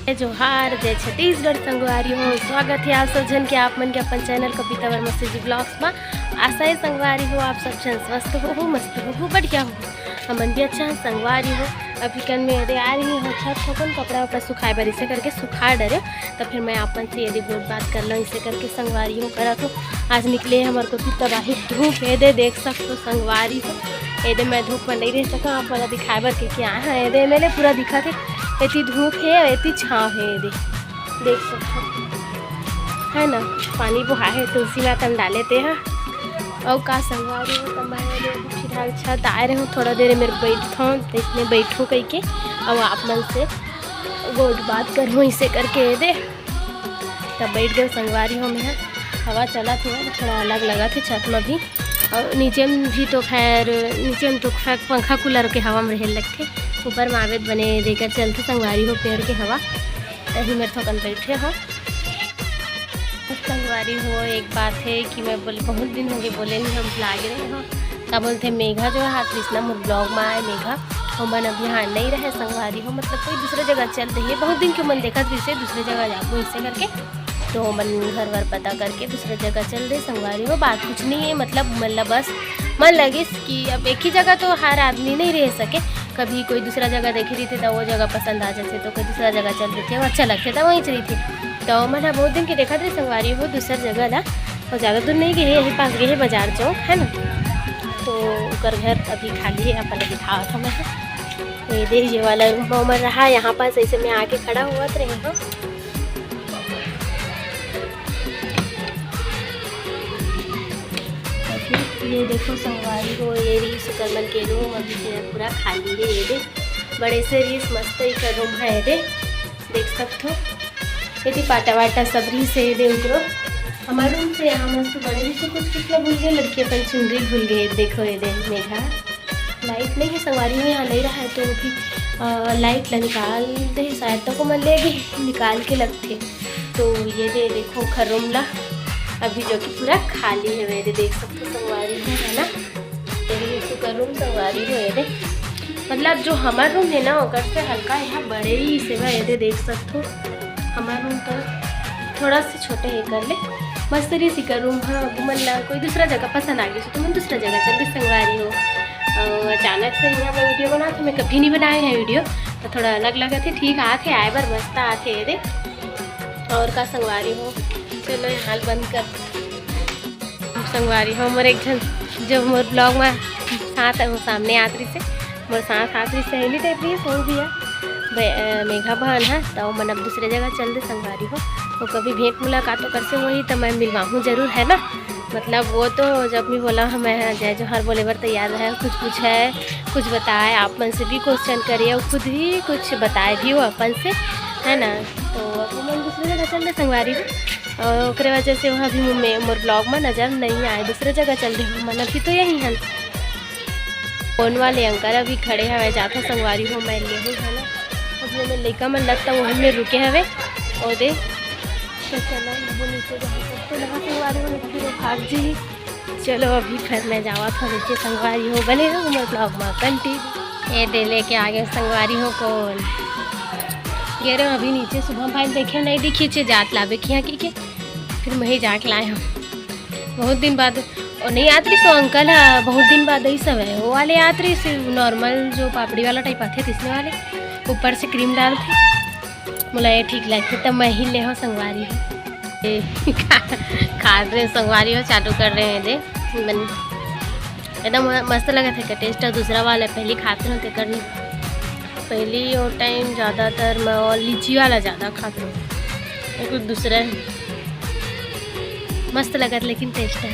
जोहार जय छत्तीसगढ़ संगवारी हो। स्वागत है आप सब जन के आप मन के अपन चैनल कविता वर्मा जी ब्लॉग्स में। आशा है संगवारी हो आप सब जन स्वस्थ हो मस्त हो बढ़िया हो। हमन भी अच्छा है संगवारी हो। अभी कल में यदि आ रही हो छत ठोकन कपड़ा वपड़ा सुखाए बर इसे करके सुखा डरे तो फिर मैं अपन से यदि बहुत बात कर लो इसे करके संगवारी हो करा तो आज निकले हमारे को तबाही धूप है दे देख सकते संगवारी हो। ये मैं धूप में नहीं रह सका आप वाला दिखाए बर के क्या है ये मेरे पूरा दिखा थे इतनी धूप है इतनी छाँव है ये देख सकते है ना। पानी बुहा है तुलसी में तम डाले थे हाँ और का संगवारी हो तब मैं फिलहाल छत आए रहे हूँ थोड़ा देर मेरे बैठता हूँ तो इसमें बैठो कहीं के और आप मन से गोट बात करूँ इसे करके दे तब बैठ गए संगवारी हो। मैं हवा चला था थोड़ा अलग लगा थे छत में भी और नीचे में भी तो खैर नीचे में तो खैर पंखा कूलर के हवा में रह लगते ऊपर में आवेद बने देकर चलते संगवारी हो पेड़ के हवा तभी मेरे थोकन बैठे हो। संगवारी हो एक बात है कि मैं बोले बहुत दिन हो गए बोले नहीं हम लागे रहे हो क्या बोलते मेघा जो है हाथ पिछला मोर ब्लॉग में आए मेघा और मन अभी यहाँ नहीं रहे संगवारी हो मतलब कोई दूसरे जगह चल रही है बहुत दिन क्यों मन देखा इसे दूसरे जगह जाऊँ इससे करके तो मन घर वर पता करके दूसरे जगह चल रही संगवारी हो। बात कुछ नहीं है मतलब बस मन लगे कि अब एक ही जगह तो हर आदमी नहीं रह सके कभी कोई दूसरा जगह देखी रही थी तो वो जगह पसंद आ जाते तो कोई दूसरा जगह चल रही थी वो अच्छा लगता था वहीं चली थी तो मैंने बहुत दिन की देखा थी संगवारी हो दूसरा जगह ना और ज़्यादा दूर नहीं गई यहीं पास गई है बाजार चौक है ना तो कर घर अभी खाली है अपन दिखा था मैं ये देख ये वाला रूम में रहा यहाँ पास ऐसे मैं आके खड़ा हुआ तो रहे हो। ये देखो संगवारी हो ये रीस करमन के रूम अभी पूरा खाली है ये देख बड़े से रीस मस्त ही का रूम है ये देख सकते हो यदि पाटा वाटा सब रीस है ये उगरो हमारे रूम से यहाँ मस्त बड़े रीस कुछ कितना भूल गए लड़की अपन चुनरी भूल गए देखो ये देख मेघा लाइट नहीं है संगवारी में यहाँ नहीं रहा है तो भी लाइट ला निकाल दे शायद तो को मन लेगी निकाल के लगते तो ये देखो खरूम ला अभी जो कि पूरा खाली है मेरे देख सकते संगवारी है ना तेरी सुकर रूम संगवारी हो ये मतलब जो हमारा रूम है ना अगर से हल्का यहाँ बड़े ही सेवा ये देख सकते हो हमारा रूम तो थोड़ा सा छोटे ही कर ले मस्त रही सिकर रूम हाँ घूमन ला कोई दूसरा जगह पसंद आ गई तो मैं दूसरा जगह चल गई संगवारी हो। अचानक से यहाँ मैं वीडियो बना मैं कभी नहीं बनाए हैं वीडियो तो थोड़ा अलग लगा थे ठीक आते आए बार मस्त आते ये और का संगवारी हो। चलो हाल बंद कर संगवारी हो मोर एक जन जो मोर ब्लॉग में साथ सामने आतरी से मोर साथ आतरी सहेली टाइप रही सो दिया मेघा बहन है तो मन अब दूसरे जगह चल रही संगवारी हो तो कभी भेंट मुलाकात तो कर से वही तो मैं मिलवाऊँ जरूर है ना मतलब वो तो जब भी बोला मैं जय जोहर बोले बर तैयार है कुछ है कुछ बताए आप मन से भी क्वेश्चन करिए और खुद ही कुछ बताए भी हो अपन से है ना तो अब मैं दूसरे जगह चल रही संगवारी हो और ओकरे वजह से वहाँ भी मोर ब्लॉग में नज़र नहीं आए दूसरे जगह चल रही हूँ मन अभी तो यही है फोन वाले अंकल अभी खड़े हवे जाता संगवारी हो मैं ले हूँ है ना अभी मैं लेकर मन लगता वहीं में रुके हवे और दे तो चलो वो नीचे संगवारी हो फिर भाग जी चलो अभी फिर मैं जावा था नीचे संगवारी हो बने हो मोर ब्लॉग में कंटिन्यू ये दे लेके आ गए संगवारी हो कौन ये रहे अभी नीचे सुबह भाई देखे नहीं दिखी चे जात लावे कि यहाँ की फिर मैं ही जाके लाए हम बहुत दिन बाद और नहीं आत रही तो अंकल है बहुत दिन बाद ही सब है वो वाले आत रही सिर्फ नॉर्मल जो पापड़ी वाला टाइप आते तीसरे वाले ऊपर से क्रीम डालते बोला ये ठीक लगते तब मैं ही ले हो संगवारी हो खा रहे संगवारी हो चालू कर रहे हैं दे एकदम मस्त लगा था टेस्ट दूसरा वाला पहले खाते रहते करनी पहली और टाइम ज़्यादातर मैं और लीची वाला ज़्यादा खाती हूँ कुछ दूसरा मस्त लगा लेकिन टेस्ट है।